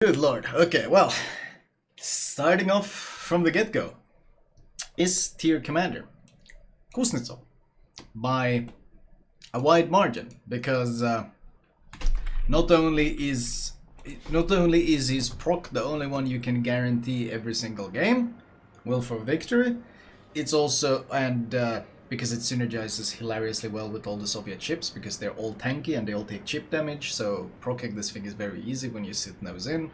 Good lord. Okay, well, starting off from the get-go is tier commander Kuznetsov by a wide margin, because not only is his proc the only one you can guarantee every single game, will for victory, it's also, and because it synergizes hilariously well with all the Soviet chips, because they're all tanky and they all take chip damage, so proccing this thing is very easy when you sit nose in.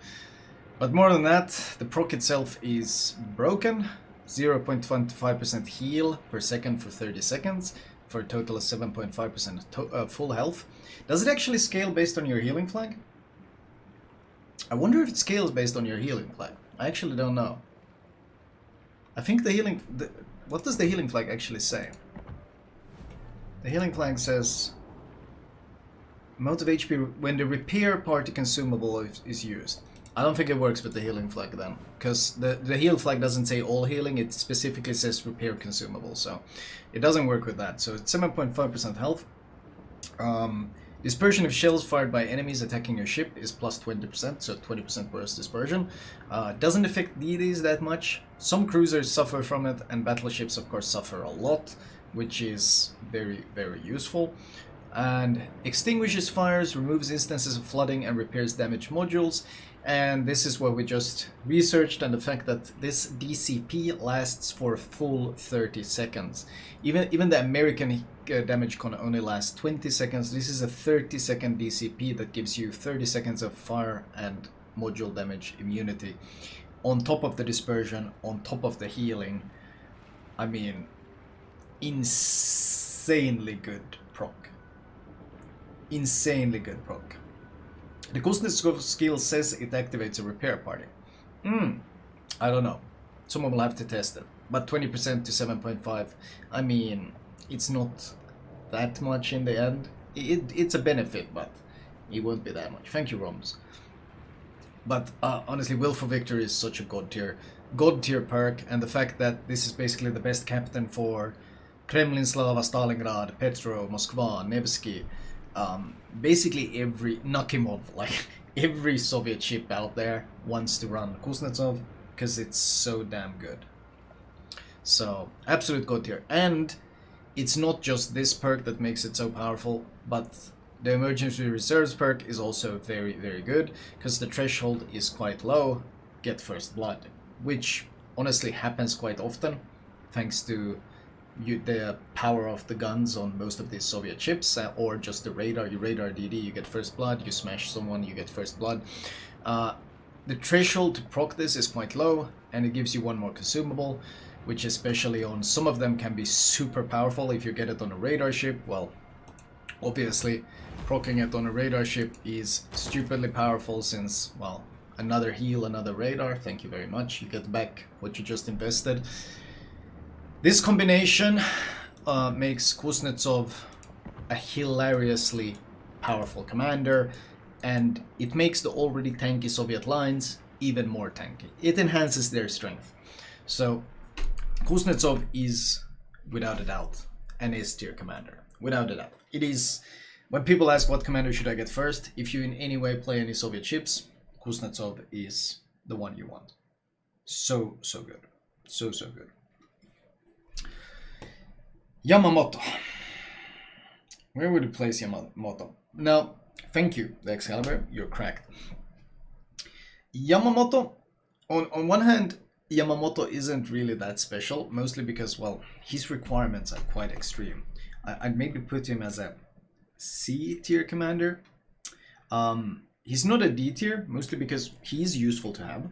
But more than that, the proc itself is broken, 0.25% heal per second for 30 seconds, for a total of 7.5% full health. Does it actually scale based on your healing flag? I wonder if it scales based on your healing flag. I actually don't know. I think the healing... what does the healing flag actually say? The healing flag says amount of HP when the repair party consumable is used. I don't think it works with the healing flag then, because the heal flag doesn't say all healing, it specifically says repair consumable, so it doesn't work with that. So it's 7.5% health. Dispersion of shells fired by enemies attacking your ship is plus 20%, so 20% burst dispersion. Doesn't affect DDs that much. Some cruisers suffer from it, and battleships of course suffer a lot, which is very, very useful. And extinguishes fires, removes instances of flooding, and repairs damaged modules. And this is what we just researched, and the fact that this DCP lasts for a full 30 seconds. Even the American damage can only last 20 seconds. This is a 30-second DCP that gives you 30 seconds of fire and module damage immunity, on top of the dispersion, on top of the healing. I mean, insanely good proc. Insanely good proc. The Kuznetsov skill says it activates a repair party. I don't know. Someone will have to test it. But 20% to 7.5, I mean, it's not that much in the end. It's a benefit, but it won't be that much. Thank you, Roms. But honestly, Will for Victory is such a god tier perk, and the fact that this is basically the best captain for Kremlin, Slava, Stalingrad, Petro, Moskva, Nevsky, basically every Nakimov, like every Soviet ship out there wants to run Kuznetsov because it's so damn good. So absolute god tier. And it's not just this perk that makes it so powerful, but the emergency reserves perk is also very, very good, because the threshold is quite low. Get first blood, which honestly happens quite often thanks to the power of the guns on most of these Soviet ships, or just the radar. You radar DD, you get first blood. You smash someone, you get first blood. The threshold to proc this is quite low, and it gives you one more consumable, which especially on some of them can be super powerful. If you get it on a radar ship, well, obviously proccing it on a radar ship is stupidly powerful, since, well, another heal, another radar, thank you very much, you get back what you just invested. This combination makes Kuznetsov a hilariously powerful commander, and it makes the already tanky Soviet lines even more tanky. It enhances their strength. So Kuznetsov is, without a doubt, an S tier commander. Without a doubt. It is, when people ask what commander should I get first, if you in any way play any Soviet ships, Kuznetsov is the one you want. So good. So good. Yamamoto. Where would you place Yamamoto? Now, thank you, the Excalibur, you're cracked. Yamamoto, on one hand, Yamamoto isn't really that special, mostly because, well, his requirements are quite extreme. I'd maybe put him as a C tier commander. He's not a D tier, mostly because he's useful to have.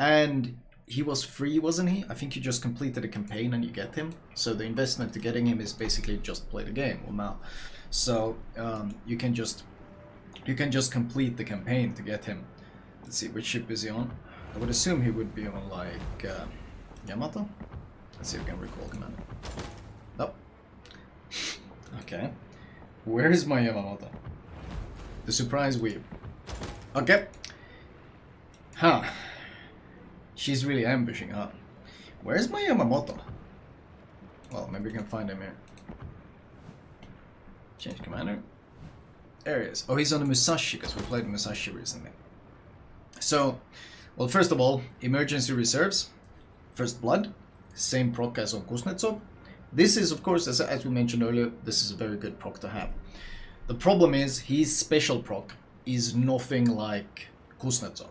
And he was free, wasn't he? I think you just completed a campaign and you get him. So the investment to getting him is basically just play the game. Well, now, so you can just complete the campaign to get him. Let's see, which ship is he on? I would assume he would be on like Yamato. Let's see if we can recall commander. Nope. Okay. Where is my Yamamoto? The surprise weave. Okay. Huh. She's really ambushing, huh? Where's my Yamamoto? Well, maybe we can find him here. Change commander. There he is. Oh, he's on the Musashi, because we played Musashi recently. So, well, first of all, emergency reserves, first blood, same proc as on Kuznetsov. This is, of course, as we mentioned earlier, this is a very good proc to have. The problem is his special proc is nothing like Kuznetsov.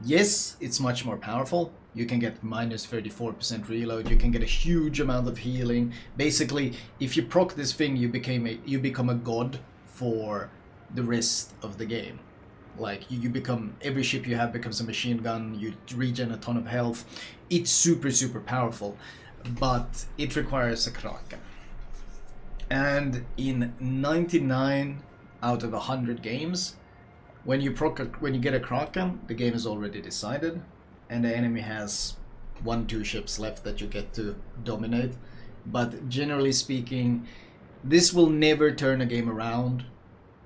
Yes, it's much more powerful. You can get minus 34% reload. You can get a huge amount of healing. Basically, if you proc this thing, you become a god for the rest of the game. Like you become, every ship you have becomes a machine gun. You regen a ton of health. It's super, super powerful, but it requires a Kraken. And in 99 out of 100 games, when you get a Kraken, the game is already decided, and the enemy has 1-2 ships left that you get to dominate. But generally speaking, this will never turn a game around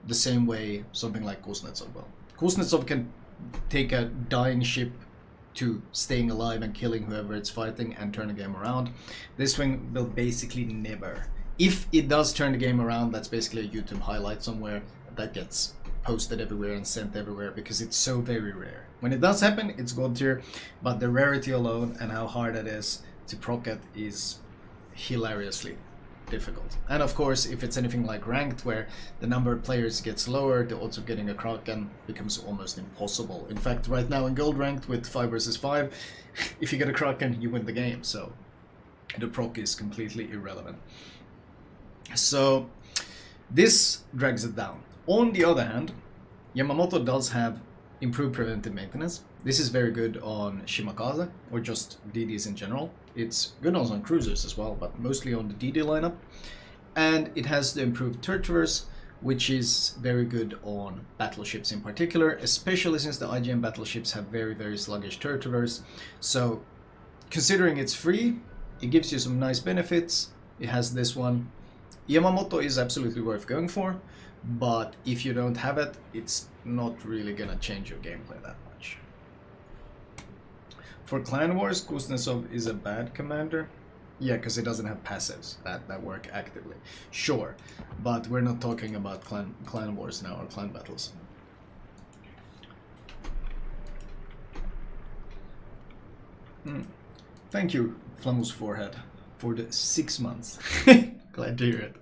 the same way something like Kuznetsov will. Kuznetsov can take a dying ship to staying alive and killing whoever it's fighting and turn the game around. This thing will basically never. If it does turn the game around, that's basically a YouTube highlight somewhere that gets posted everywhere and sent everywhere because it's so very rare. When it does happen, it's god tier, but the rarity alone and how hard it is to proc it is hilariously difficult. And of course, if it's anything like ranked where the number of players gets lower, the odds of getting a Kraken becomes almost impossible. In fact, right now in gold ranked with 5 versus 5, if you get a Kraken, you win the game, so the proc is completely irrelevant. So this drags it down. On the other hand, Yamamoto does have improved preventive maintenance. This is very good on Shimakaze, or just DDs in general. It's good also on cruisers as well, but mostly on the DD lineup. And it has the improved turret traverse, which is very good on battleships in particular, especially since the IJN battleships have very, very sluggish turret traverse. So considering it's free, it gives you some nice benefits. It has this one. Yamamoto is absolutely worth going for, but if you don't have it, it's not really gonna change your gameplay that much. For Clan Wars, Kuznetsov is a bad commander. Yeah, because it doesn't have passives that work actively. Sure, but we're not talking about clan Wars now, or clan battles. Thank you, Flamu's forehead, for the 6 months. Glad to hear it.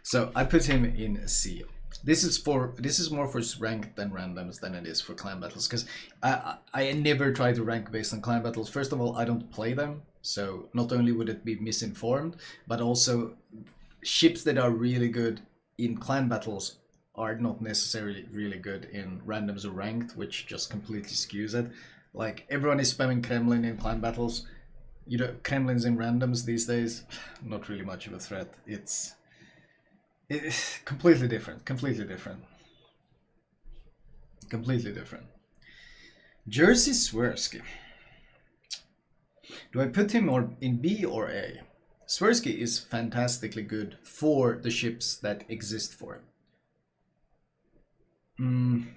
So I put him in C. This is more for ranked than randoms than it is for clan battles, because I never try to rank based on clan battles. First of all, I don't play them, so not only would it be misinformed, but also ships that are really good in clan battles are not necessarily really good in randoms or ranked, which just completely skews it. Like, everyone is spamming Kremlin in clan battles. You know, Kremlin's in randoms these days, not really much of a threat. It's completely different, completely different. Completely different. Jerzy Świrski. Do I put him in B or A? Świrski is fantastically good for the ships that exist for him.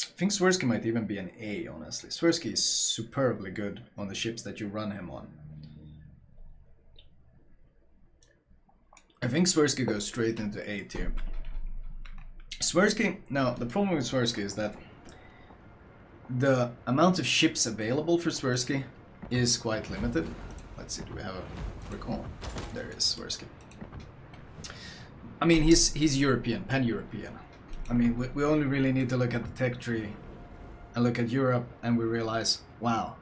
I think Świrski might even be an A, honestly. Świrski is superbly good on the ships that you run him on. I think Świrski goes straight into A tier. Świrski, now the problem with Świrski is that the amount of ships available for Świrski is quite limited. Let's see, do we have a recall? There is Świrski. I mean, he's European, pan-European. I mean, we only really need to look at the tech tree and look at Europe, and we realize, wow,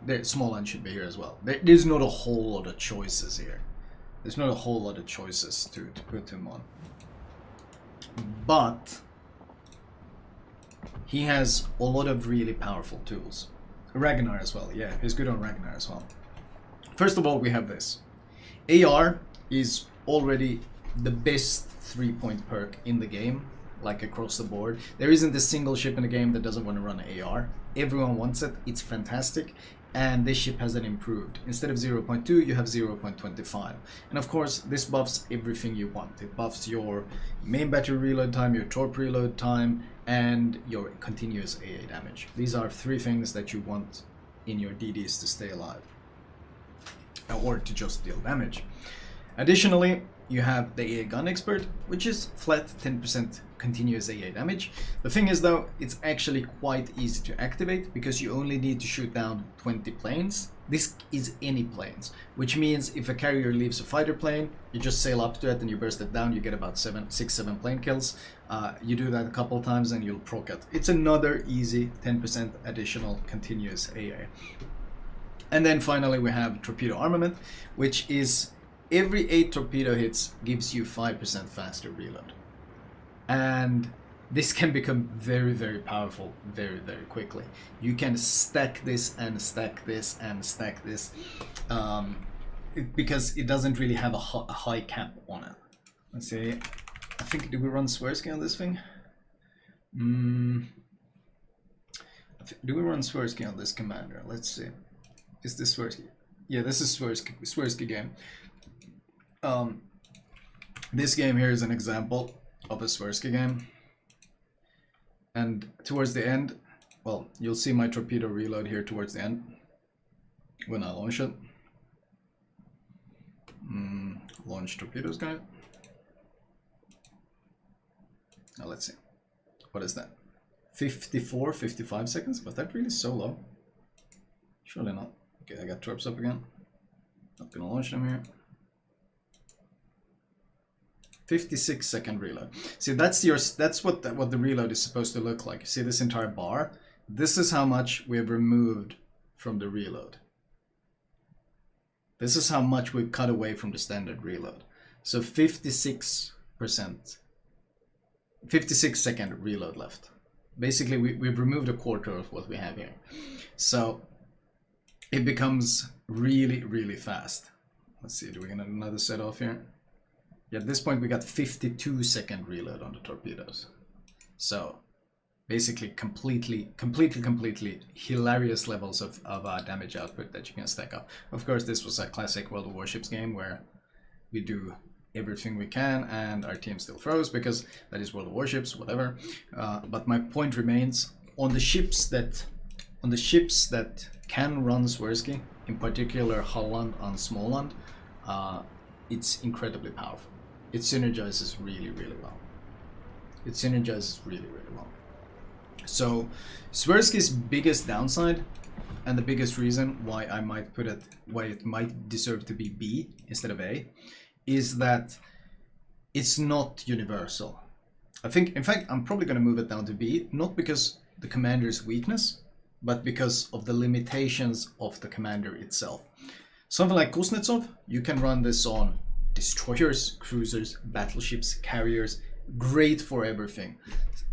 Småland should be here as well. There's not a whole lot of choices here. There's not a whole lot of choices to put him on. But he has a lot of really powerful tools. Ragnar as well, yeah, he's good on Ragnar as well. First of all, we have this. AR is already the best 3-point perk in the game, like across the board. There isn't a single ship in the game that doesn't want to run AR. Everyone wants it, it's fantastic. And this ship has an improved. Instead of 0.2, you have 0.25. And of course, this buffs everything you want. It buffs your main battery reload time, your torp reload time, and your continuous AA damage. These are 3 things that you want in your DDs to stay alive, or to just deal damage. Additionally, you have the AA Gun Expert, which is flat 10% continuous AA damage. The thing is though, it's actually quite easy to activate because you only need to shoot down 20 planes. This is any planes, which means if a carrier leaves a fighter plane, you just sail up to it and you burst it down, you get about 6-7 plane kills. You do that a couple times and you'll proc it. It's another easy 10% additional continuous AA. And then finally we have Torpedo Armament, which is every 8 torpedo hits gives you 5% faster reload. And this can become very, very powerful very, very quickly. You can stack this and stack this and stack this because it doesn't really have a high cap on it. Let's see. I think, do we run Świrski on this thing? Do we run Świrski on this commander? Let's see. Is this Świrski? Yeah, this is Świrski game. This game here is an example of a Świrski game. And towards the end, well, you'll see my torpedo reload here towards the end when I launch it. Launch torpedoes, guys. Now let's see. What is that? 54, 55 seconds? Was that really so low? Surely not. Okay, I got torps up again. Not gonna launch them here. 56-second reload. See, that's what the reload is supposed to look like. You see this entire bar? This is how much we have removed from the reload. This is how much we've cut away from the standard reload. So 56%, 56-second reload left. Basically, we've removed a quarter of what we have here. So it becomes really, really fast. Let's see, do we get another set off here? Yeah, at this point we got 52-second reload on the torpedoes. So basically completely hilarious levels of damage output that you can stack up. Of course, this was a classic World of Warships game where we do everything we can and our team still throws because that is World of Warships, whatever. But my point remains, on the ships that can run Świrski, in particular Holland and Småland, it's incredibly powerful. It synergizes really, really well. It synergizes really, really well. So Świrski's biggest downside, and the biggest reason why I might put it, why it might deserve to be B instead of A, is that it's not universal. I think, in fact, I'm probably going to move it down to B, not because the commander's weakness, but because of the limitations of the commander itself. Something like Kuznetsov, you can run this on destroyers, cruisers, battleships, carriers, great for everything.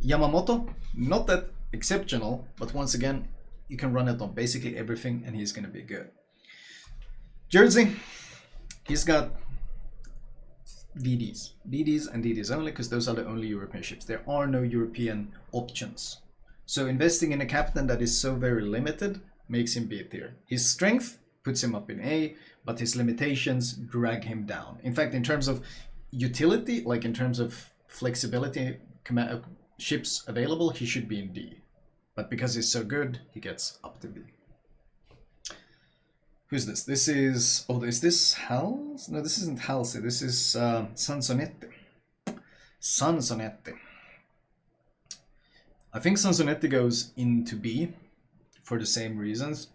Yamamoto, not that exceptional, but once again, you can run it on basically everything and he's going to be good. Jersey, he's got DDs and DDs only, because those are the only European ships. There are no European options. So investing in a captain that is so very limited makes him B tier. His strength puts him up in A, but his limitations drag him down. In fact, in terms of utility, like in terms of flexibility, ships available, he should be in D. But because he's so good, he gets up to B. Who's this? This is, oh, is this Halsey? No, this isn't Halsey. This is Sansonetti. Sansonetti. I think Sansonetti goes into B for the same reasons.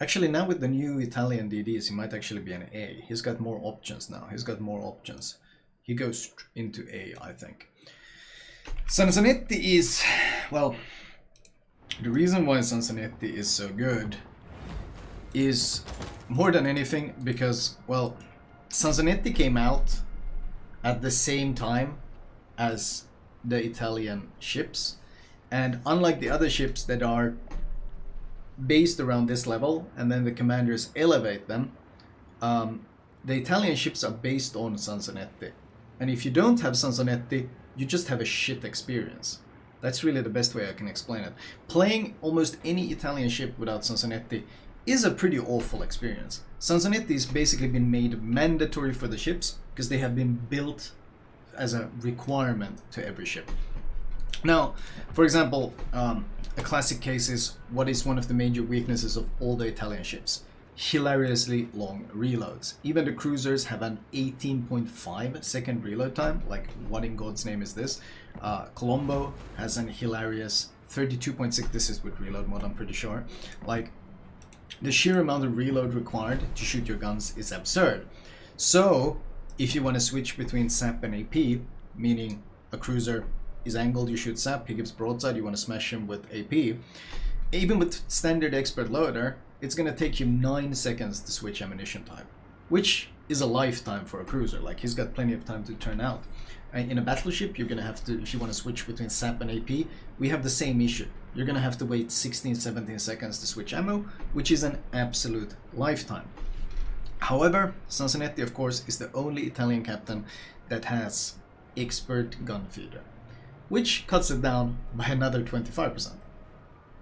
Actually, now with the new Italian DDs, he might actually be an A. He's got more options now. He's got more options. He goes into A, I think. Sansonetti is, well, the reason why Sansonetti is so good is more than anything because, well, Sansonetti came out at the same time as the Italian ships, and unlike the other ships that are based around this level and then the commanders elevate them, the Italian ships are based on Sansonetti, and if you don't have Sansonetti, you just have a shit experience. That's really the best way I can explain it. Playing almost any Italian ship without Sansonetti is a pretty awful experience. Sansonetti has basically been made mandatory for the ships because they have been built as a requirement to every ship. Now, for example, a classic case is what is one of the major weaknesses of all the Italian ships? hilariously long reloads. Even the cruisers have an 18.5 second reload time. Like, what in God's name is this? Colombo has an hilarious 32.6. This is with reload mode, I'm pretty sure. Like, the sheer amount of reload required to shoot your guns is absurd. So if you want to switch between SAP and AP, meaning a cruiser is angled, you shoot SAP, he gives broadside, you want to smash him with AP, even with standard expert loader, it's going to take you 9 seconds to switch ammunition type, which is a lifetime for a cruiser. Like, he's got plenty of time to turn out. In a battleship, you're going to have to, if you want to switch between SAP and AP, we have the same issue. You're going to have to wait 16-17 seconds to switch ammo, which is an absolute lifetime. However, Sansonetti, of course, is the only Italian captain that has expert gun feeder, which cuts it down by another 25%,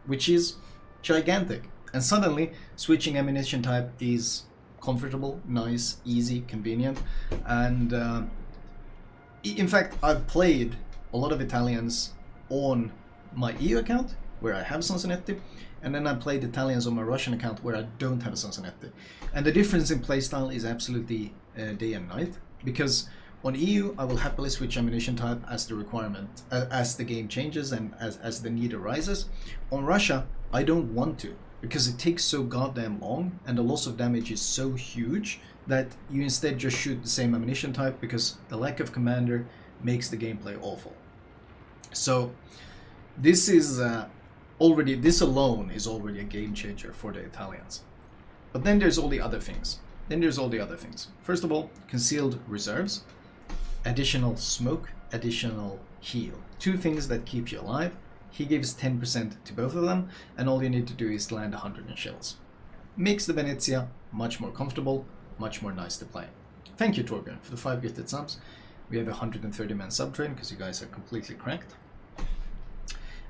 which is gigantic. And suddenly, switching ammunition type is comfortable, nice, easy, convenient. And in fact, I've played a lot of Italians on my EU account, where I have Sansonetti, and then I played Italians on my Russian account, where I don't have Sansonetti. And the difference in playstyle is absolutely day and night, because on EU, I will happily switch ammunition type as the requirement, as the game changes and as the need arises. On Russia, I don't want to, because it takes so goddamn long and the loss of damage is so huge that you instead just shoot the same ammunition type, because the lack of commander makes the gameplay awful. So this is this alone is already a game changer for the Italians. But then there's all the other things. First of all, concealed reserves, additional smoke, additional heal. 2 things that keep you alive. He gives 10% to both of them, and all you need to do is land 100 in shells. Makes the Venezia much more comfortable, much more nice to play. Thank you, Torbjörn, for the 5 gifted subs. We have a 130-man sub train because you guys are completely cracked.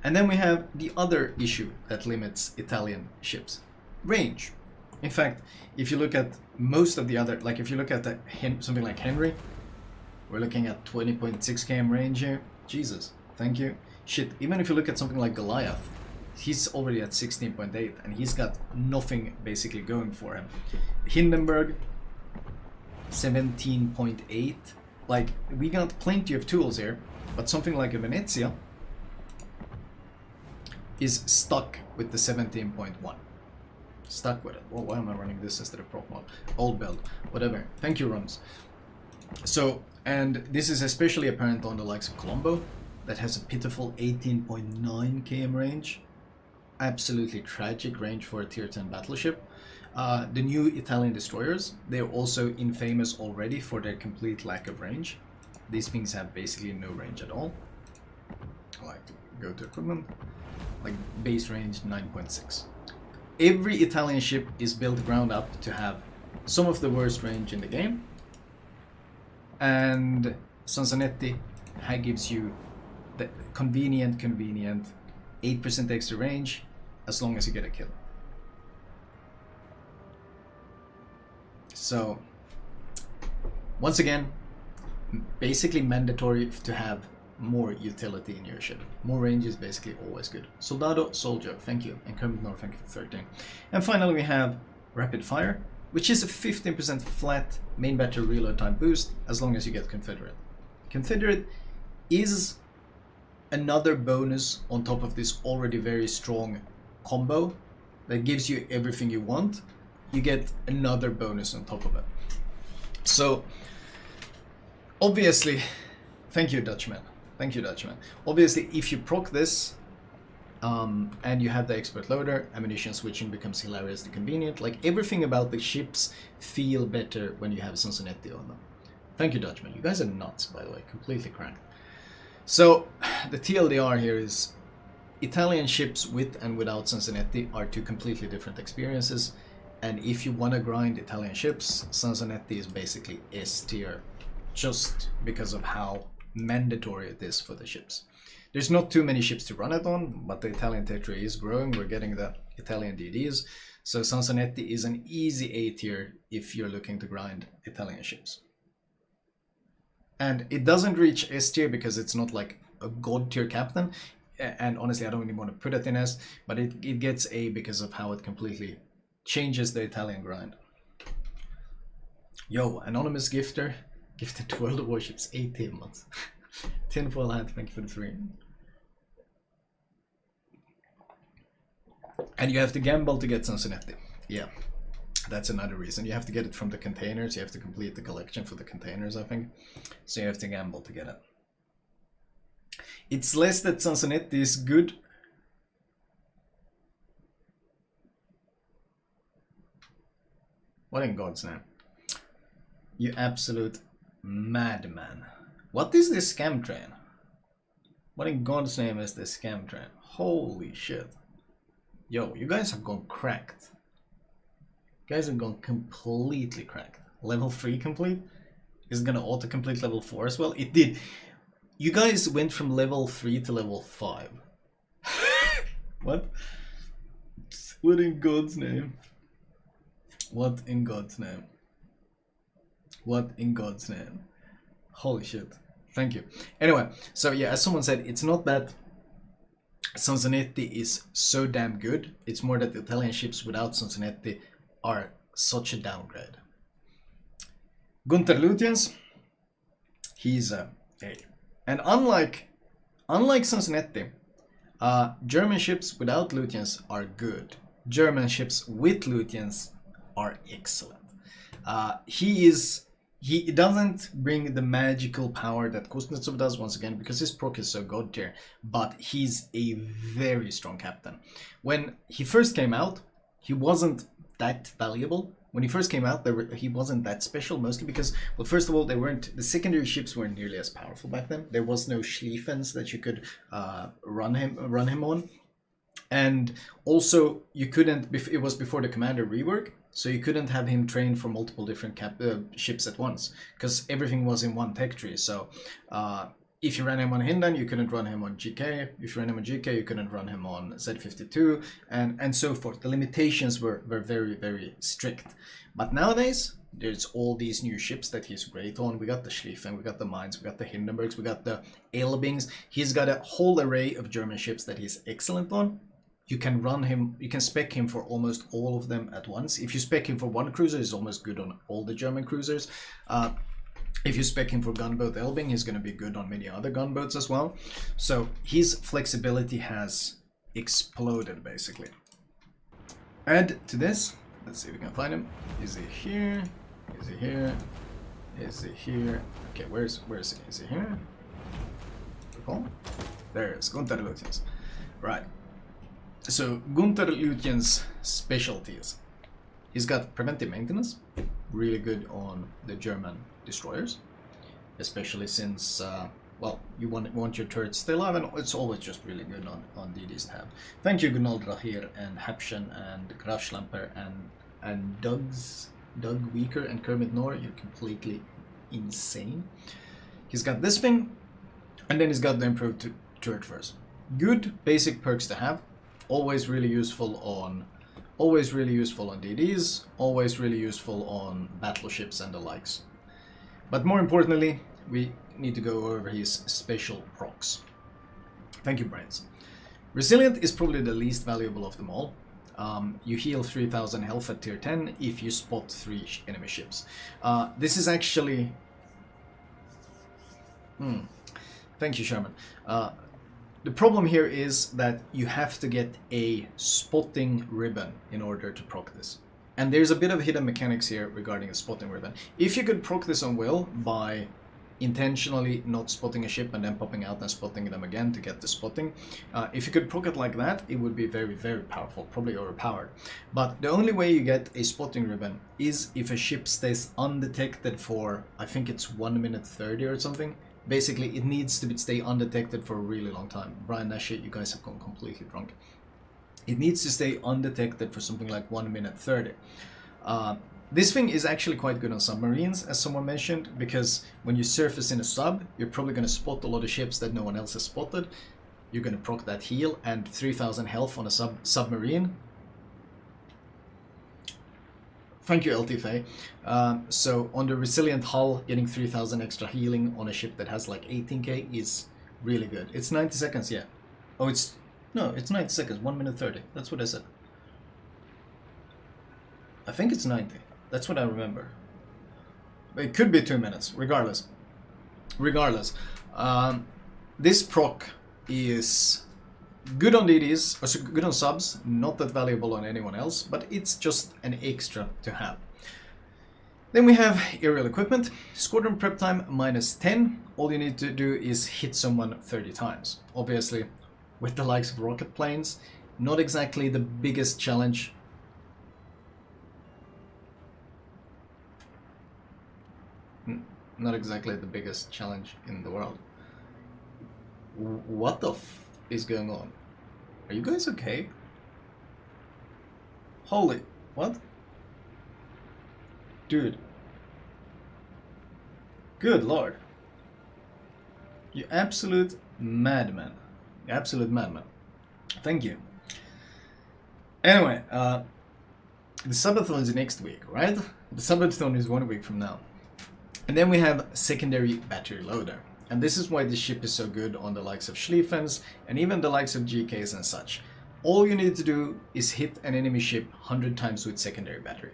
And then we have the other issue that limits Italian ships: range. In fact, if you look at most of the other, like if you look at something like Henry, we're looking at 20.6 km range here. Jesus, thank you. Shit, even if you look at something like Goliath, he's already at 16.8 and he's got nothing basically going for him. Hindenburg, 17.8. Like, we got plenty of tools here, but something like a Venezia is stuck with the 17.1. Stuck with it. Well, why am I running this instead of prop mod? Old build, whatever. Thank you, Rons. So, and this is especially apparent on the likes of Colombo, that has a pitiful 18.9 km range. Absolutely tragic range for a tier 10 battleship. The new Italian destroyers, they're also infamous already for their complete lack of range. These things have basically no range at all. Like, go to equipment, like base range 9.6. Every Italian ship is built ground up to have some of the worst range in the game, and Sansonetti gives you the convenient 8% extra range as long as you get a kill. So once again, basically mandatory to have more utility in your ship. More range is basically always good. Soldado, soldier, thank you. And Kermit Nor, thank you for 13. And finally we have rapid fire, which is a 15% flat main battery reload time boost as long as you get Confederate. Confederate is another bonus on top of this already very strong combo that gives you everything you want. You get another bonus on top of it. So obviously, thank you, Dutchman. Thank you, Dutchman. Obviously, if you proc this and you have the expert loader, ammunition switching becomes hilariously convenient. Like, everything about the ships feel better when you have Sansonetti on them. Thank you, Dutchman. You guys are nuts, by the way. Completely cracked. So the TLDR here is Italian ships with and without Sansonetti are 2 completely different experiences. And if you want to grind Italian ships, Sansonetti is basically S tier, just because of how mandatory it is for the ships. There's not too many ships to run it on, but the Italian territory is growing. We're getting the Italian DDs. So Sansonetti is an easy A tier if you're looking to grind Italian ships. And it doesn't reach S tier because it's not like a god tier captain. And honestly, I don't even want to put it in S, but it gets A because of how it completely changes the Italian grind. Yo, anonymous gifter gifted to World of Warships 18 months. Tinfoil hat, thank you for the 3. And you have to gamble to get Sansonetti. Yeah, that's another reason. You have to get it from the containers. You have to complete the collection for the containers, I think. So you have to gamble to get it. It's less that Sansonetti is good. What in God's name? You absolute madman. What is this scam train? What in God's name is this scam train? Holy shit. Yo, you guys have gone cracked. You guys have gone completely cracked. Level 3 complete? Is it gonna auto-complete level 4 as well? It did. You guys went from level 3 to level 5. What? What in God's name? What in God's name? What in God's name? Holy shit. Thank you. Anyway, so yeah, as someone said, it's not that Sansonetti is so damn good. It's more that the Italian ships without Sansonetti are such a downgrade. Gunther Lütjens, he's a A. And unlike Sansonetti, German ships without Lütjens are good. German ships with Lütjens are excellent. He doesn't bring the magical power that Kuznetsov does, once again, because his proc is so god tier, but he's a very strong captain. When he first came out, he wasn't that valuable. When he first came out, he wasn't that special, mostly because, well, first of all, the secondary ships weren't nearly as powerful back then. There was no Schlieffens that you could run him on. And also, you couldn't, it was before the commander rework, so you couldn't have him train for multiple different ships at once, because everything was in one tech tree. So if you ran him on Hindan, you couldn't run him on GK. If you ran him on GK, you couldn't run him on Z52, and so forth. The limitations were very, very strict. But nowadays, there's all these new ships that he's great on. We got the Schlieffen, we got the Mainz, we got the Hindenburgs, we got the Elbings. He's got a whole array of German ships that he's excellent on. You can run him, you can spec him for almost all of them at once. If you spec him for one cruiser, he's almost good on all the German cruisers. If you spec him for gunboat Elbing, he's going to be good on many other gunboats as well. So his flexibility has exploded, basically. Add to this, let's see if we can find him. Is he here? Is he here? Is he here? Okay, where is he? Is he here? Recall? There it is, Gunther Lütjens. Right. So Gunther Lütjens' specialties. He's got preventive maintenance, really good on the German destroyers, especially since, well, you want your turrets still alive, and it's always just really good on DD's tab. Thank you, Gunald Rahir and Hapschen and Graf Schlamper and Doug Weaker and Kermit Noor. You're completely insane. He's got this thing, and then he's got the improved turret first. Good basic perks to have. Always really useful on DDs, always really useful on battleships and the likes. But more importantly, we need to go over his special procs. Thank you, Brains. Resilient is probably the least valuable of them all. You heal 3000 health at tier 10 if you spot 3 enemy ships. This is actually... Thank you, Sherman. The problem here is that you have to get a spotting ribbon in order to proc this. And there's a bit of hidden mechanics here regarding a spotting ribbon. If you could proc this on will by intentionally not spotting a ship and then popping out and spotting them again to get the spotting, if you could proc it like that, it would be very, very powerful, probably overpowered. But the only way you get a spotting ribbon is if a ship stays undetected for, I think it's 1 minute 30 or something. Basically, it needs to stay undetected for a really long time. Brian, that shit, you guys have gone completely drunk. It needs to stay undetected for something like 1 minute 30. This thing is actually quite good on submarines, as someone mentioned, because when you surface in a sub, you're probably going to spot a lot of ships that no one else has spotted. You're going to proc that heal, and 3000 health on a submarine. Thank you, LTFA. So on the resilient hull, getting 3000 extra healing on a ship that has like 18k is really good. It's 90 seconds, yeah. Oh, it's 90 seconds, 1 minute 30. That's what I said. I think it's 90. That's what I remember. It could be 2 minutes, regardless. This proc is good on DDs, or good on subs, not that valuable on anyone else, but it's just an extra to have. Then we have aerial equipment, squadron prep time -10. All you need to do is hit someone 30 times. Obviously, with the likes of rocket planes, not exactly the biggest challenge. Not exactly the biggest challenge in the world. What the f is going on? Are you guys okay? Holy, what? Dude. Good lord. You absolute madman. You absolute madman. Thank you. Anyway, the subathon is next week, right? The subathon is 1 week from now. And then we have secondary battery loader. And this is why this ship is so good on the likes of Schlieffens and even the likes of GKs and such. All you need to do is hit an enemy ship 100 times with secondary battery.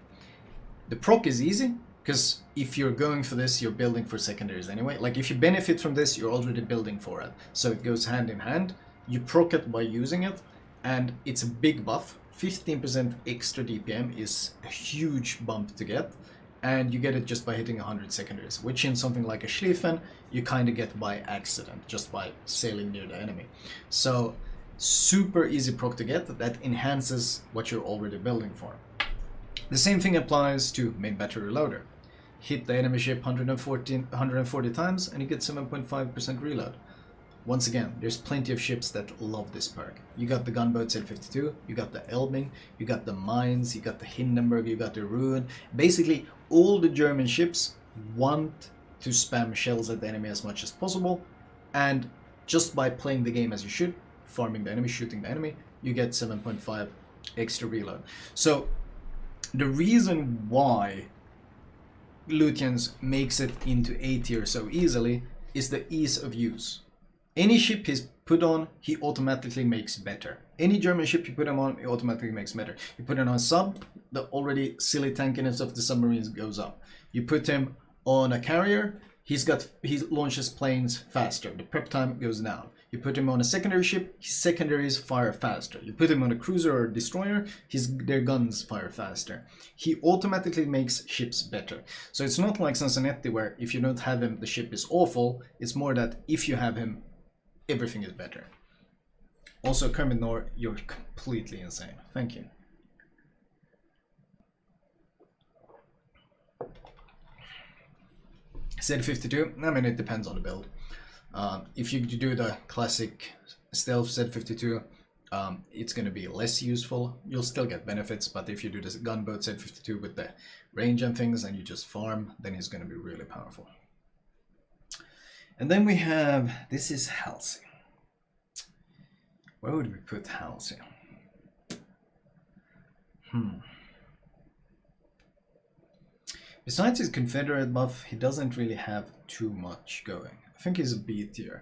The proc is easy, because if you're going for this, you're building for secondaries anyway. Like if you benefit from this, you're already building for it. So it goes hand in hand. You proc it by using it, and it's a big buff. 15% extra DPM is a huge bump to get. And you get it just by hitting 100 secondaries, which in something like a Schlieffen, you kind of get by accident, just by sailing near the enemy. So, super easy proc to get that enhances what you're already building for. The same thing applies to main battery loader. Hit the enemy ship 140 times and you get 7.5% reload. Once again, there's plenty of ships that love this perk. You got the gunboats Z52, you got the Elbing, you got the Mines, you got the Hindenburg, you got the Ruin. Basically, all the German ships want to spam shells at the enemy as much as possible, and just by playing the game as you should, farming the enemy, shooting the enemy, you get 7.5 extra reload. So, the reason why Lütjens makes it into A tier so easily is the ease of use. Any ship he's put on, he automatically makes better. Any German ship you put him on, he automatically makes better. You put it on a sub, the already silly tankiness of the submarines goes up. You put him on a carrier, he launches planes faster. The prep time goes down. You put him on a secondary ship, his secondaries fire faster. You put him on a cruiser or a destroyer, their guns fire faster. He automatically makes ships better. So it's not like Sansonetti where if you don't have him, the ship is awful. It's more that if you have him, everything is better. Also, Kermit Nor, you're completely insane. Thank you. Z52, I mean, it depends on the build. If you do the classic stealth Z52, it's going to be less useful. You'll still get benefits, but if you do this gunboat Z52 with the range and things and you just farm, then it's going to be really powerful. And then we have, this is Halsey. Where would we put Halsey? Besides his Confederate buff, he doesn't really have too much going. I think he's a B tier.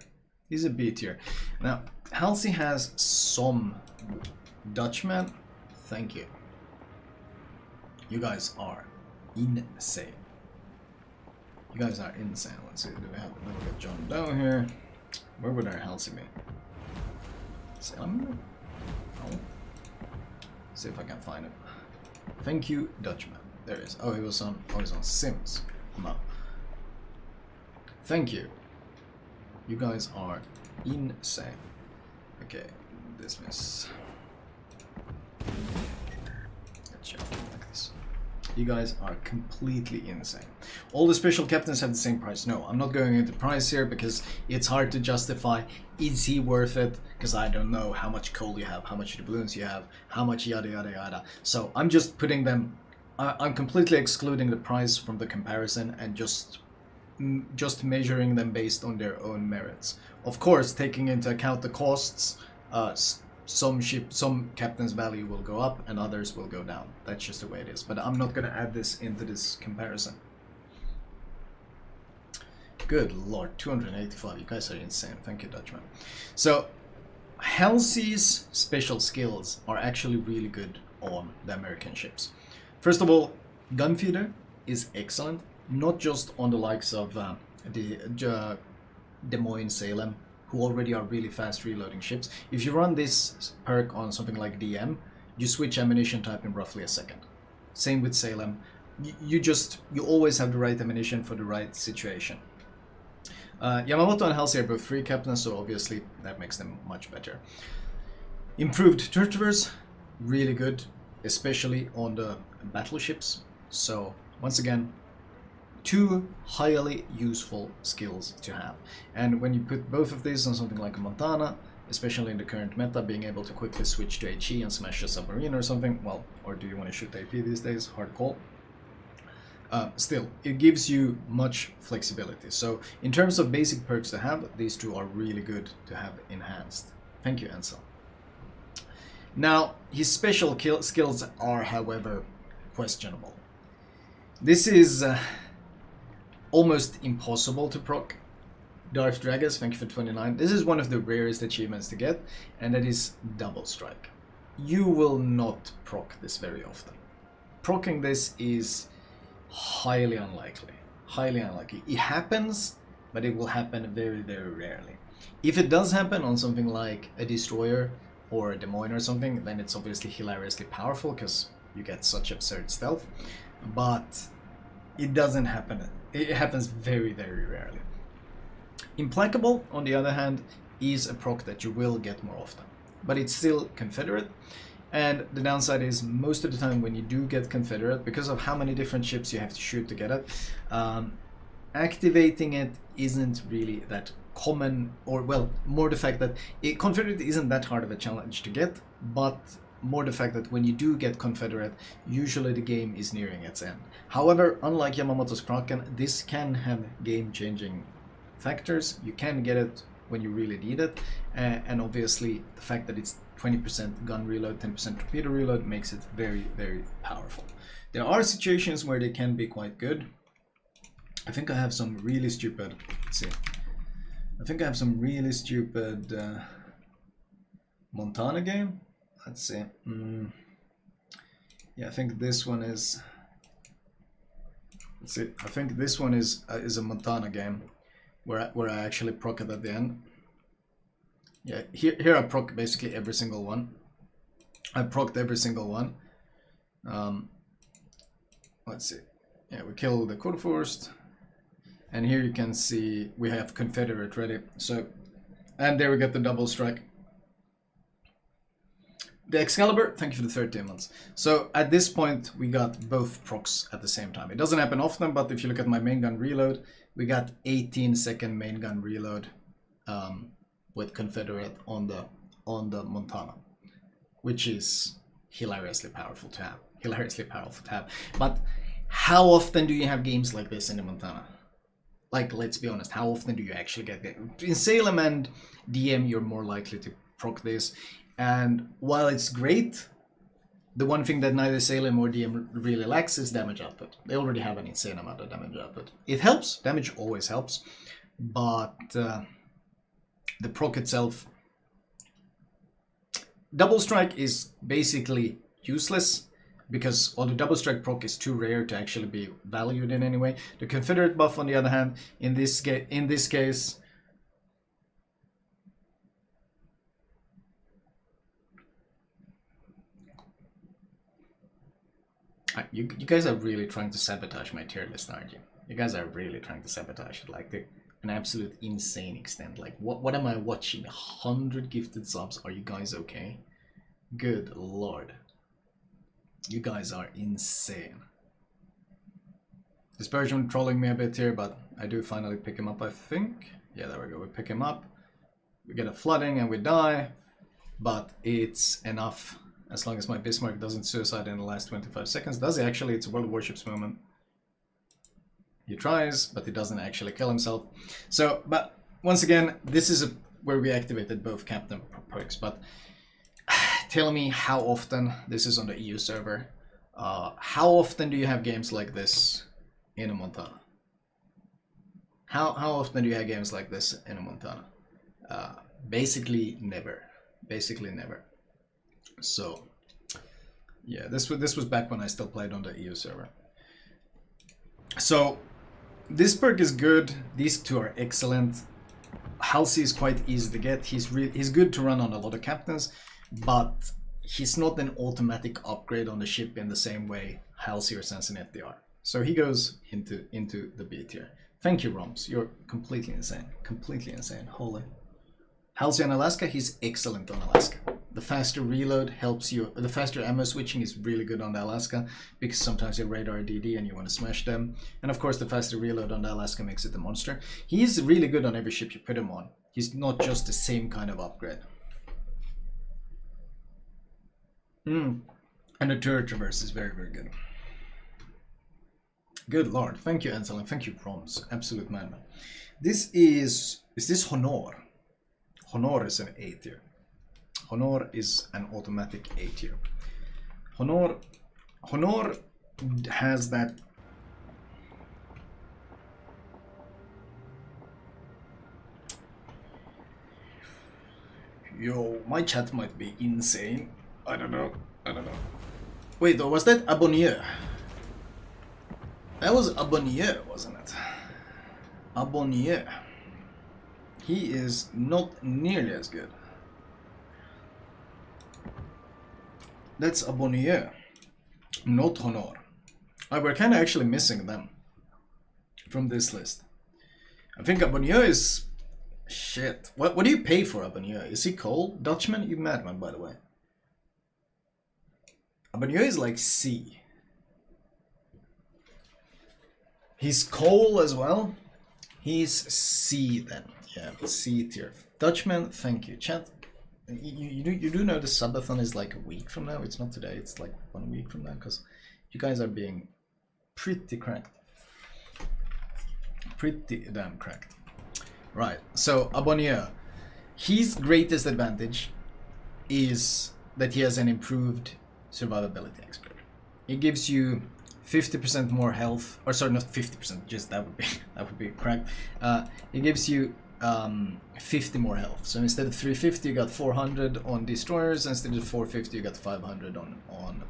He's a B tier. Now, Halsey has some Dutchman. Thank you. You guys are insane. You guys are insane. Let's see, do we have a little bit John Doe here? Where would our Halsey be? Oh. See if I can find it. Thank you, Dutchman. There it is. Oh, he was on. Oh, he's on Sims. No. Thank you. You guys are insane. Okay, dismiss. Let's check like this. You guys are completely insane. All the special captains have the same price. No, I'm not going into price here because it's hard to justify. Is he worth it? Because I don't know how much coal you have, how much doubloons you have, how much yada yada yada. So I'm just putting them. I'm completely excluding the price from the comparison and just measuring them based on their own merits. Of course, taking into account the costs, some captain's value will go up and others will go down. That's just the way it is. But I'm not going to add this into this comparison. Good lord, 285. You guys are insane. Thank you, Dutchman. So, Halsey's special skills are actually really good on the American ships. First of all, gun feeder is excellent, not just on the likes of the Des Moines Salem, who already are really fast reloading ships. If you run this perk on something like DM, you switch ammunition type in roughly a second. Same with Salem. You always have the right ammunition for the right situation. Yamamoto and Halsey are both free captains, so obviously that makes them much better. Improved turret traverse, really good, especially on the battleships. So once again, two highly useful skills to have. And when you put both of these on something like a Montana, especially in the current meta, being able to quickly switch to HE and smash a submarine or something, well, or do you want to shoot AP these days? Hard call. Still, it gives you much flexibility. So in terms of basic perks to have, these two are really good to have enhanced. Thank you, Ansel. Now, his special skills are, however, questionable. This is almost impossible to proc. Darth Dragas, thank you for 29. This is one of the rarest achievements to get, and that is double strike. You will not proc this very often. Procking this is highly unlikely. Highly unlikely. It happens, but it will happen very, very rarely. If it does happen on something like a destroyer or a Des Moines or something, then it's obviously hilariously powerful because you get such absurd stealth. But it doesn't happen. It happens very, very rarely. Implacable, on the other hand, is a proc that you will get more often, but it's still Confederate. And the downside is most of the time when you do get Confederate, because of how many different ships you have to shoot to get it, activating it isn't really that common, or well, more the fact that Confederate isn't that hard of a challenge to get, but more the fact that when you do get Confederate, usually the game is nearing its end. However, unlike Yamamoto's Kraken, this can have game-changing factors. You can get it when you really need it, and obviously the fact that it's 20% gun reload, 10% torpedo reload makes it very, very powerful. There are situations where they can be quite good. I think I have some really stupid, let's see, I think I have some really stupid Montana game. Let's see. Yeah, I think this one is, let's see, I think this one is a Montana game where I actually proc it at the end. Yeah, here I proc basically every single one. I procced every single one. Let's see. Yeah, we kill the Kurfürst. And here you can see we have Confederate ready. So, and there we get the double strike. The Excalibur, thank you for the 13 months. So at this point we got both procs at the same time. It doesn't happen often, but if you look at my main gun reload, we got 18-second main gun reload with Confederate on the Montana, which is hilariously powerful to have. Hilariously powerful to have. But how often do you have games like this in the Montana? Like, let's be honest, how often do you actually get it? In Salem and DM, you're more likely to proc this. And while it's great, the one thing that neither Salem or DM really lacks is damage output. They already have an insane amount of damage output. It helps, damage always helps, but the proc itself, double strike is basically useless because the double strike proc is too rare to actually be valued in any way. The Confederate buff, on the other hand, in this case, you guys are really trying to sabotage my tier list, aren't you? You guys are really trying to sabotage it, like an absolute insane extent. Like, what am I watching? 100 gifted subs? Are you guys okay? Good lord. You guys are insane. Dispersion trolling me a bit here, but I do finally pick him up, I think. Yeah, there we go. We pick him up. We get a flooding and we die, but it's enough. As long as my Bismarck doesn't suicide in the last 25 seconds. Does he actually? It's a World Warships moment. He tries, but he doesn't actually kill himself. So, but once again, this is where we activated both captain perks. But tell me how often, this is on the EU server, how often do you have games like this in a Montana? How often do you have games like this in a Montana? Basically never. Basically never. So Yeah, this was back when I still played on the EU server. So this perk is good. These two are excellent. Halsey is quite easy to get. He's good to run on a lot of captains, but he's not an automatic upgrade on the ship in the same way Halsey or Sansonetti are. So he goes into the B tier. Thank you, Roms. You're completely insane. Completely insane. Holy. Halsey on Alaska, he's excellent on Alaska. The faster reload helps you. The faster ammo switching is really good on the Alaska because sometimes you radar DD and you want to smash them. And of course, the faster reload on the Alaska makes it a monster. He's really good on every ship you put him on. He's not just the same kind of upgrade. And the turret reverse is very, very good. Good lord. Thank you, Ansel, and thank you, Proms. Absolute madman. This is this Honoré? Honoré is an A tier. Honoré is an automatic A tier. Honoré has that. Yo, my chat might be insane. I don't know. Wait, though, was that Auboyneau? That was Auboyneau, wasn't it? Auboyneau. He is not nearly as good. That's Auboyneau, not Honoré. We're kind of actually missing them from this list. I think Auboyneau is... Shit. What do you pay for Auboyneau? Is he coal? Dutchman? You madman, by the way. Auboyneau is like C. He's coal as well. He's C then. Yeah, C tier. Dutchman, thank you. Chat. You do know the subathon is like a week from now. It's not today. It's like 1 week from now because you guys are being pretty cracked. Pretty damn cracked. Right. So Auboyneau, his greatest advantage is that he has an improved survivability expert. It gives you 50% more health, or sorry, not 50%. Just that would be cracked. It gives you 50 more health. So instead of 350 you got 400 on destroyers, instead of 450 you got 500 on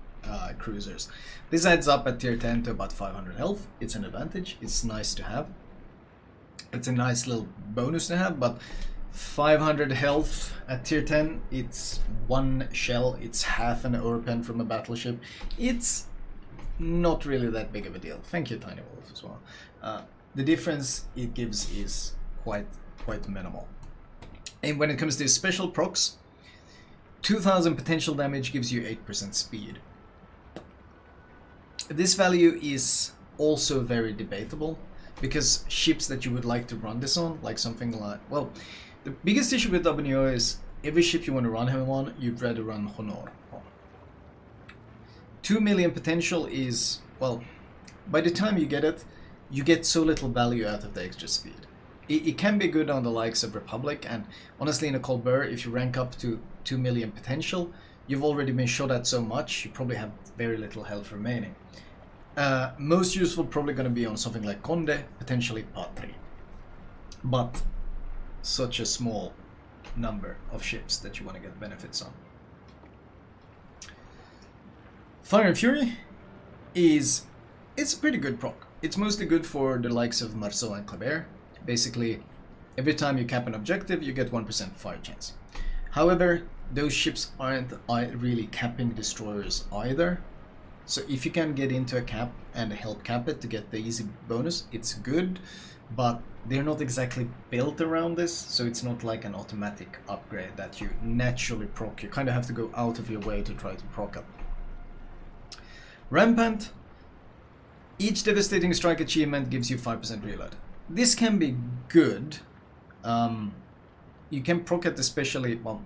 cruisers. This adds up at tier 10 to about 500 health. It's an advantage. It's nice to have. It's a nice little bonus to have, but 500 health at tier 10, it's one shell, it's half an Europen from a battleship. It's not really that big of a deal. Thank you, Tiny Wolf, as well. The difference it gives is quite minimal. And when it comes to special procs, 2000 potential damage gives you 8% speed. This value is also very debatable because ships that you would like to run this on, like something like, well, the biggest issue with Auboyneau is every ship you want to run him on, you'd rather run Honoré on. 2 million potential is, well, by the time you get it, you get so little value out of the extra speed. It can be good on the likes of Republic, and honestly in a Colbert, if you rank up to 2 million potential, you've already been shot at so much, you probably have very little health remaining. Most useful probably going to be on something like Conde, potentially Patri. But such a small number of ships that you want to get benefits on. Fire and Fury it's a pretty good proc. It's mostly good for the likes of Marceau and Kleber. Basically, every time you cap an objective, you get 1% fire chance. However, those ships aren't really capping destroyers either. So if you can get into a cap and help cap it to get the easy bonus, it's good, but they're not exactly built around this, so it's not like an automatic upgrade that you naturally proc. You kind of have to go out of your way to try to proc up. Rampant, each devastating strike achievement gives you 5% reload. This can be good. You can proc it especially, well,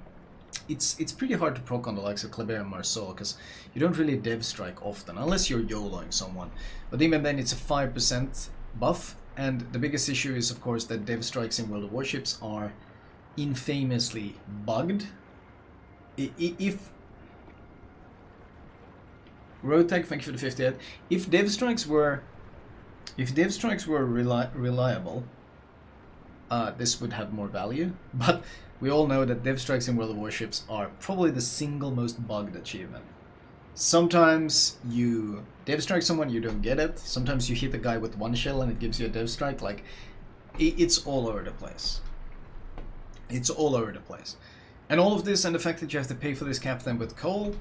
it's pretty hard to proc on the likes of Kleber and Marceau because you don't really dev strike often unless you're YOLOing someone. But even then it's a 5% buff, and the biggest issue is of course that dev strikes in World of Warships are infamously bugged. If Rotag, thank you for the 58. If dev strikes were reliable, this would have more value, but we all know that dev strikes in World of Warships are probably the single most bugged achievement. Sometimes you dev strike someone, you don't get it. Sometimes you hit the guy with one shell and it gives you a dev strike. Like, it's all over the place. It's all over the place. And all of this and the fact that you have to pay for this captain with coal,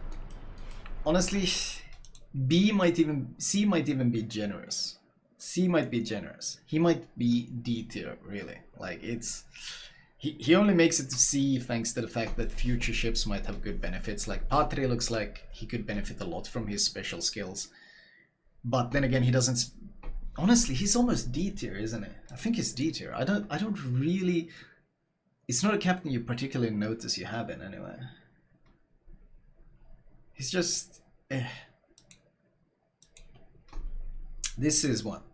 honestly, C might even be generous. C might be generous. He might be D tier, really. Like, it's... He only makes it to C thanks to the fact that future ships might have good benefits. Like, Patri looks like he could benefit a lot from his special skills. But then again, he doesn't... Honestly, he's almost D tier, isn't he? I think he's D tier. I don't really... It's not a captain you particularly notice you have in, anyway. He's just... This is what?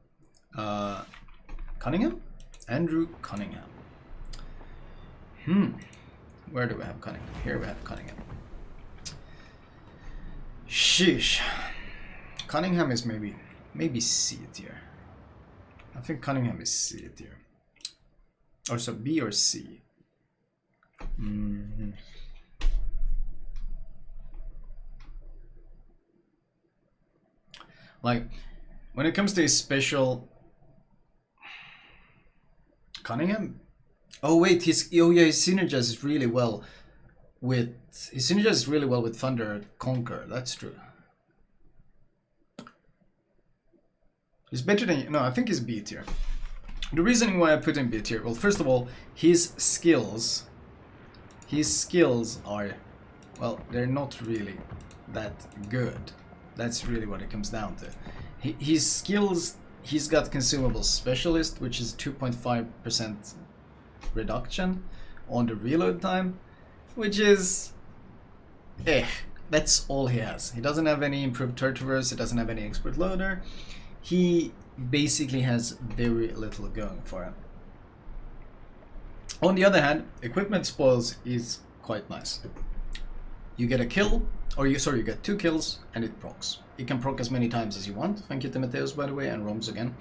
Cunningham? Andrew Cunningham. Where do we have Cunningham? Here we have Cunningham. Sheesh. Cunningham is maybe C tier. I think Cunningham is C tier. Or so B or C. Like, when it comes to his special... Cunningham? Oh wait, his synergizes really well with Thunder Conquer. That's true. He's better than... No, I think he's B tier. The reasoning why I put him B tier, well, first of all, his skills are, well, they're not really that good. That's really what it comes down to. His skills, he's got Consumable Specialist, which is 2.5% reduction on the reload time, which is that's all he has. He doesn't have any improved turret traverse, he doesn't have any expert loader. He basically has very little going for him. On the other hand, equipment spoils is quite nice. You get a kill, or you get 2 kills and it procs. It can proc as many times as you want. Thank you to Mateus, by the way, and Roms again.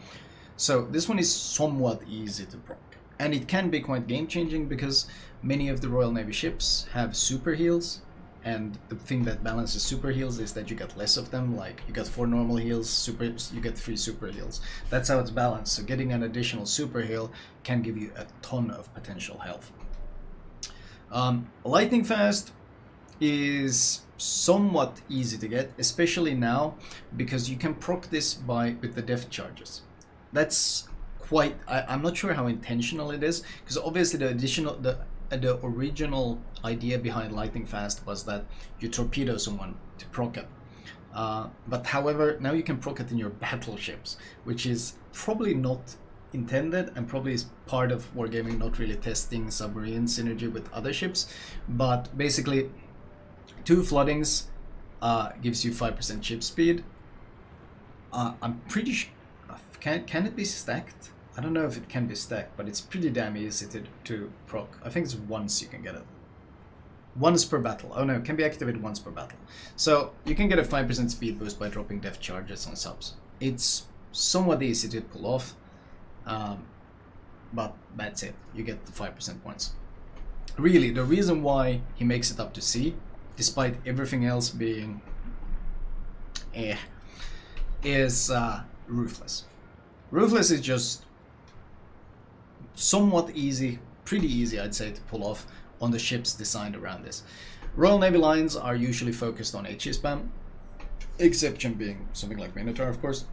So this one is somewhat easy to proc. And it can be quite game-changing because many of the Royal Navy ships have super heals, and the thing that balances super heals is that you get less of them. Like, you get 4 normal heals, you get 3 super heals. That's how it's balanced. So getting an additional super heal can give you a ton of potential health. Lightning Fast is somewhat easy to get, especially now, because you can proc this with the depth charges. That's quite... I'm not sure how intentional it is, because obviously the original idea behind Lightning Fast was that you torpedo someone to proc it. But however, now you can proc it in your battleships, which is probably not intended and probably is part of Wargaming not really testing submarine synergy with other ships. But basically, 2 floodings gives you 5% ship speed. I'm pretty sure... Can it be stacked? I don't know if it can be stacked, but it's pretty damn easy to proc. I think it's once you can get it. Once per battle. Oh no, it can be activated once per battle. So you can get a 5% speed boost by dropping depth charges on subs. It's somewhat easy to pull off, but that's it. You get the 5% points. Really, the reason why he makes it up to C, despite everything else being is Ruthless. Ruthless is just somewhat easy, pretty easy I'd say, to pull off on the ships designed around this. Royal Navy lines are usually focused on HE spam, exception being something like Minotaur, of course.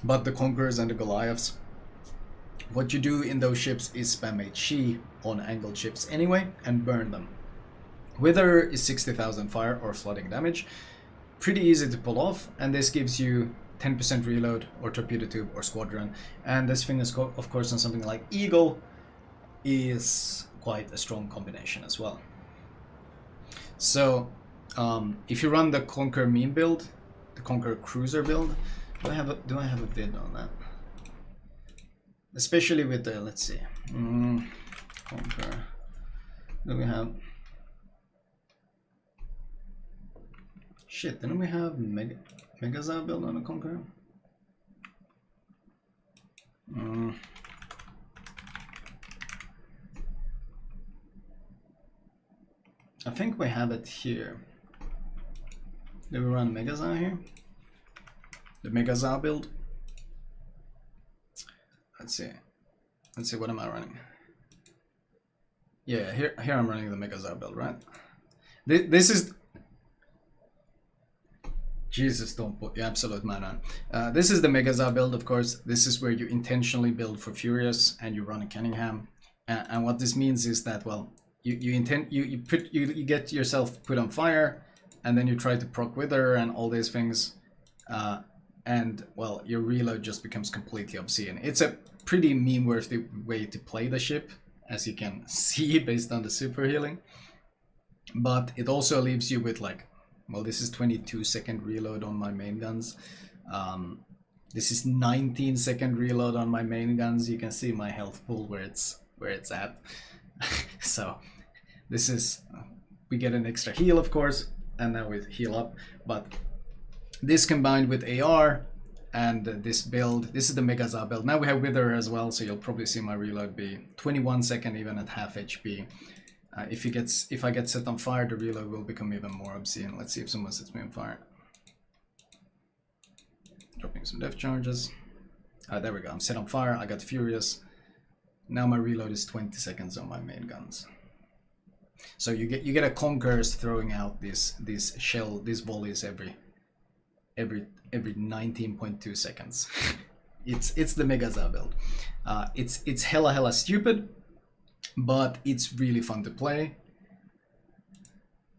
But the Conquerors and the Goliaths, what you do in those ships is spam HE on angled ships anyway and burn them. Wither is 60,000 fire or flooding damage, pretty easy to pull off, and this gives you 10% reload or torpedo tube or squadron. And this thing is, of course, on something like Eagle is quite a strong combination as well. So if you run the Conquer meme build, the Conquer cruiser build, do I have a vid on that? Especially with the, let's see, Conquer, do we have, shit, didn't we have Megazab build on the Conqueror? I think we have it here. Do we run Megazar here? The Megazar build. Let's see. Let's see, what am I running? Yeah, here I'm running the Megazar build, right? This is... Jesus, don't put the absolute man on. This is the Megazar build, of course. This is where you intentionally build for Furious and you run a Cunningham. And what this means is that, well, you get yourself put on fire, and then you try to proc Wither and all these things. And, well, your reload just becomes completely obscene. It's a pretty meme-worthy way to play the ship, as you can see based on the super healing. But it also leaves you with, like, well, this is 22-second reload on my main guns. This is 19-second reload on my main guns. You can see my health pool where it's at. So this is, we get an extra heal, of course, and then we heal up. But this combined with AR and this build, this is the Megazar build. Now we have Wither as well, so you'll probably see my reload be 21 second even at half HP. If I get set on fire, the reload will become even more obscene. Let's see if someone sets me on fire. Dropping some def charges. There we go. I'm set on fire. I got Furious. Now my reload is 20 seconds on my main guns. So you get a Conquerors throwing out these volleys every 19.2 seconds. It's the Megazar build. It's hella stupid, but it's really fun to play.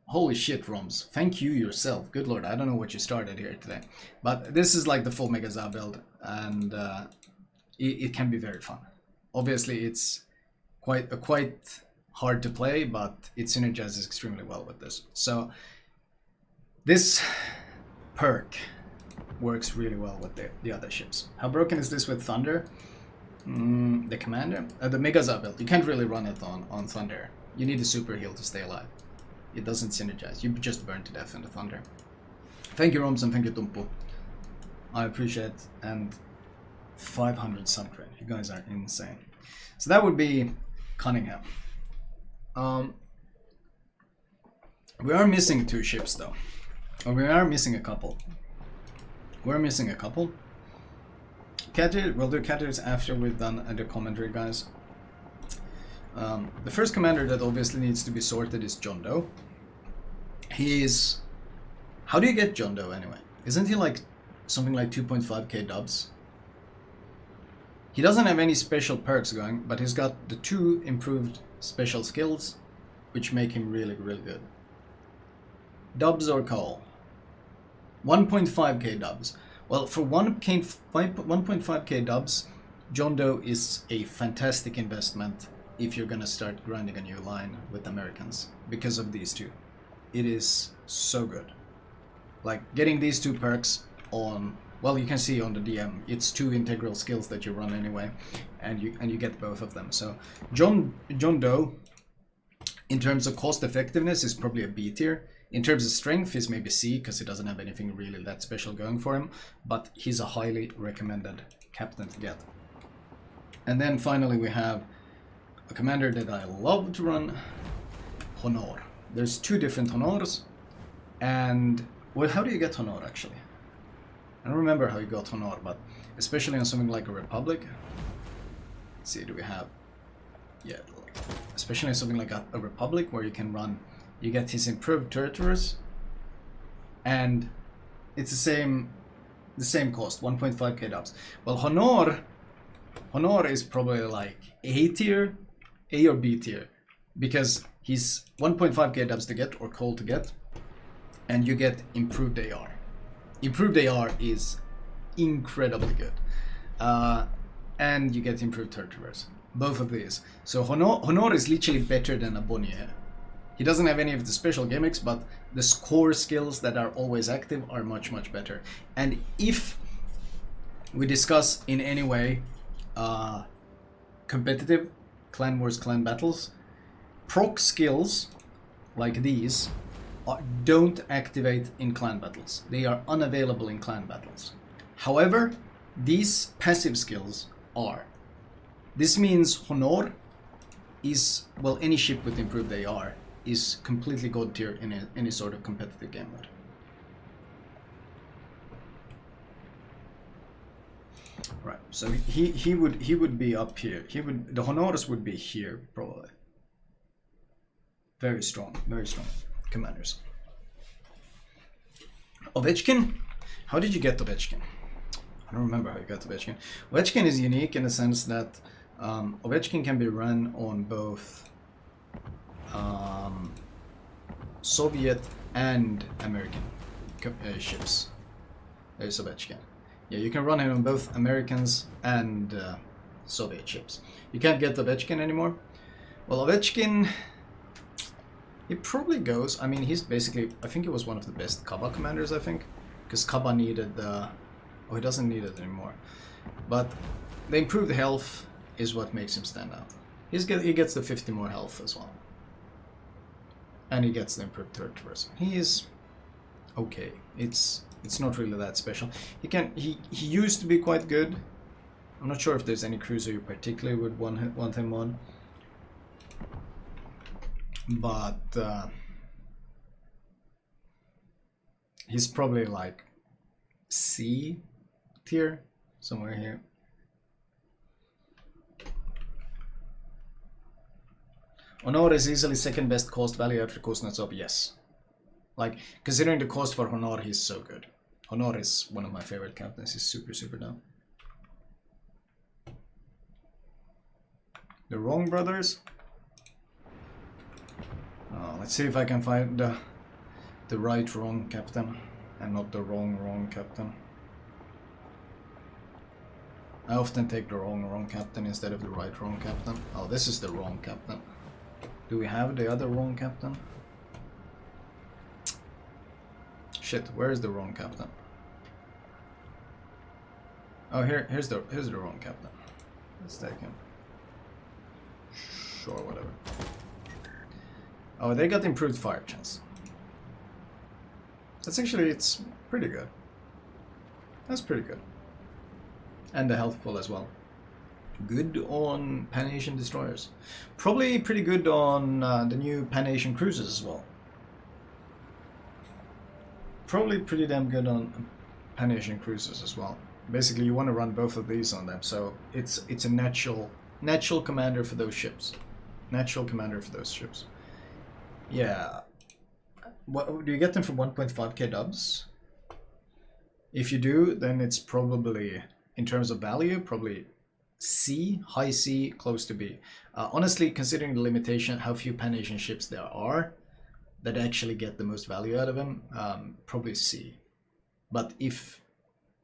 Holy shit, Roms. Thank you yourself. Good lord, I don't know what you started here today. But this is like the full Megazar build, and it can be very fun. Obviously, it's quite hard to play, but it synergizes extremely well with this. So this perk works really well with the other ships. How broken is this with Thunder? The Commander? The Megazar build. You can't really run it on Thunder. You need a super heal to stay alive. It doesn't synergize. You just burn to death in the Thunder. Thank you, Roms, and thank you, Tumpo. I appreciate it. And 500 subcredit. You guys are insane. So that would be Cunningham. We are missing 2 ships though. Or we are missing a couple. We're missing a couple. We'll do categories after we've done the commentary, guys. The first commander that obviously needs to be sorted is John Doe. He is... How do you get John Doe anyway? Isn't he like something like 2.5k dubs? He doesn't have any special perks going, but he's got the 2 improved special skills, which make him really good. Dubs or call? 1.5k dubs. Well, for 1.5k dubs, John Doe is a fantastic investment if you're gonna start grinding a new line with Americans, because of these 2. It is so good. Like, getting these 2 perks on, well, you can see on the DM, it's 2 integral skills that you run anyway, and you get both of them. So John Doe, in terms of cost effectiveness, is probably a B tier. In terms of strength, he's maybe C, because he doesn't have anything really that special going for him, but he's a highly recommended captain to get. And then finally we have a commander that I love to run, Honoré. There's 2 different Honors, and well, how do you get Honoré actually? I don't remember how you got Honoré, but especially on something like a Republic. Let's see, do we have... Yeah, especially on something like a Republic where you can run... You get his improved territories, and it's the same cost, 1.5k dubs. Well, Honoré is probably like A tier, A or B tier, because he's 1.5k dubs to get, or coal to get, and you get improved AR. Improved AR is incredibly good, and you get improved territories. Both of these. So Honoré is literally better than Auboyneau. He doesn't have any of the special gimmicks, but the core skills that are always active are much better. And if we discuss in any way competitive clan wars, clan battles, proc skills like these don't activate in clan battles. They are unavailable in clan battles. However, these passive skills are. This means Honoré is, well, any ship with improved AR is completely god tier in any sort of competitive game mode. Right. So he would be up here. The Honores would be here probably. Very strong commanders. Ovechkin? How did you get Ovechkin? I don't remember how you got Ovechkin. Ovechkin is unique in the sense that Ovechkin can be run on both Soviet and American ships. There's Ovechkin. Yeah, you can run him on both Americans and Soviet ships. You can't get Ovechkin anymore. Well, Ovechkin, he probably goes. I mean, he's basically. I think he was one of the best Kaba commanders. I think, because Kaba needed the. Oh, he doesn't need it anymore. But the improved health is what makes him stand out. He gets the 50 more health as well, and he gets the improved third person. He is okay. It's not really that special. He used to be quite good. I'm not sure if there's any cruiser you particularly would want him on. But he's probably like C tier, somewhere here. Honor is easily second best cost value after Kuznetsov, yes. Like, considering the cost for Honor, he's so good. Honor is one of my favorite captains. He's super dumb. The Wrong brothers. Let's see if I can find the right wrong captain and not the wrong captain. I often take the wrong captain instead of the right wrong captain. Oh, this is the wrong captain. Do we have the other wrong captain? Shit, where is the wrong captain? Oh, here's the wrong captain. Let's take him. Sure, whatever. Oh, they got improved fire chance. That's actually, it's pretty good. That's pretty good. And the health pool as well. Good on Pan-Asian destroyers. Probably pretty good on the new Pan-Asian cruisers as well. Probably pretty damn good on Pan-Asian cruisers as well. Basically, you want to run both of these on them, so it's a natural commander for those ships. Natural commander for those ships. Yeah. What do you get them for 1.5k dubs? If you do, then it's probably, in terms of value, probably C, high C, close to B. Honestly, considering the limitation, how few Pan-Asian ships there are that actually get the most value out of them, probably C. But if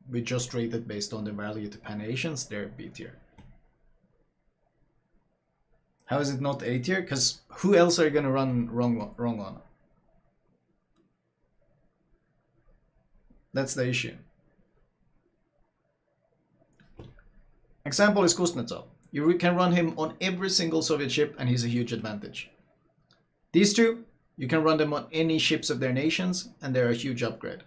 we just rate it based on the value to Pan-Asians, they're B tier. How is it not A tier? Because who else are you going to run wrong on? That's the issue. Example is Kuznetsov. You can run him on every single Soviet ship and he's a huge advantage. These two, you can run them on any ships of their nations and they're a huge upgrade.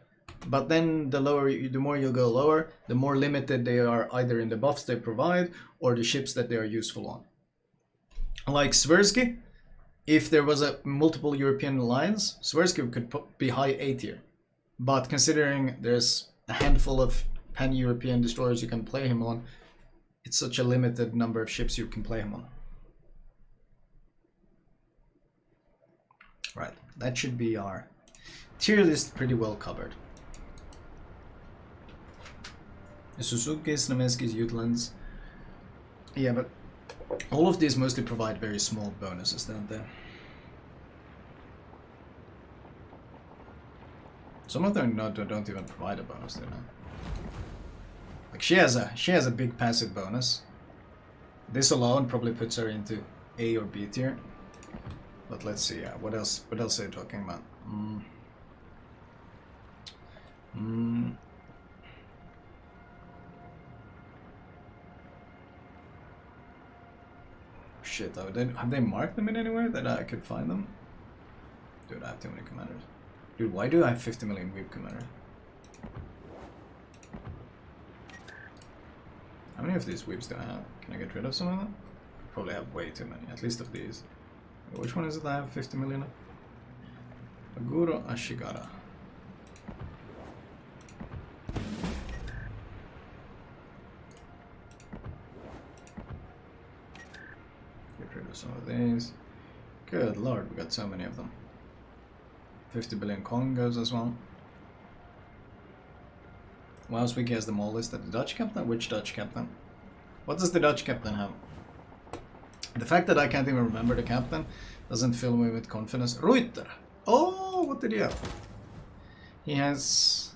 But then the more you go lower, the more limited they are either in the buffs they provide or the ships that they are useful on. Like Świrski, if there was a multiple European alliance, Świrski could be high A tier. But considering there's a handful of pan-European destroyers you can play him on, it's such a limited number of ships you can play him on. Right, that should be our tier list pretty well covered. Suzuki's, Nemesky's, Jutlands. Yeah, but all of these mostly provide very small bonuses, don't they? Some of them don't even provide a bonus, do they? Like she has a big passive bonus. This alone probably puts her into A or B tier. But let's see, what else are you talking about? Shit, have they marked them in any way that I could find them? Dude, I have too many commanders. Dude, why do I have 50 million weeb commanders? How many of these weebs do I have? Can I get rid of some of them? Probably have way too many, at least of these. Which one is it I have 50 million of? Aguro Ashigara. some of these. Good lord, we got so many of them. 50 billion Congos as well. Wowswiki has them all listed. The Dutch captain? Which Dutch captain? What does the Dutch captain have? The fact that I can't even remember the captain doesn't fill me with confidence. Reuter! Oh, what did he have? He has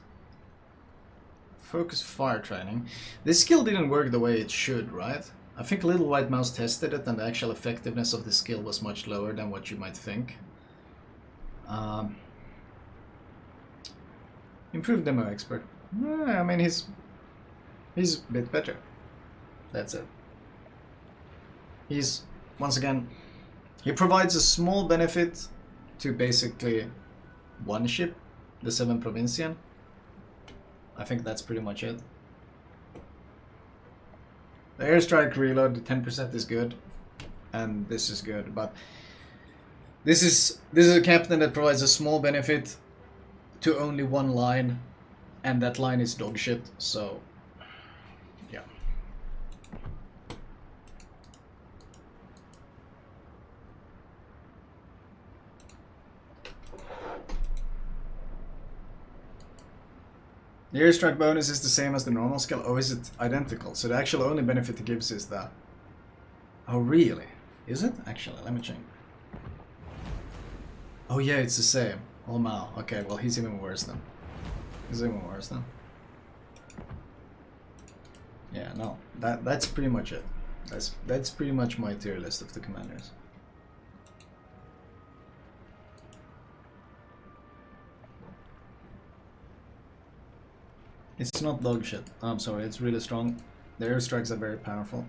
focus fire training. This skill didn't work the way it should, right? I think Little White Mouse tested it and the actual effectiveness of the skill was much lower than what you might think. Improved demo expert. I mean, he's a bit better. That's it. He's, once again, he provides a small benefit to basically one ship, the 7 Provincian. I think that's pretty much it. The airstrike reload, the 10% is good, and this is good, but this is a captain that provides a small benefit to only one line, and that line is dog shit, so yeah. The airstrike bonus is the same as the normal skill. Oh, is it identical? So the actual only benefit it gives is that. Oh, really? Is it? Actually, let me check. Oh yeah, it's the same. Oh wow. Okay, well he's even worse then. He's even worse then. Yeah, no. That's pretty much it. That's pretty much my tier list of the commanders. It's not dog shit. I'm sorry, it's really strong. The airstrikes are very powerful.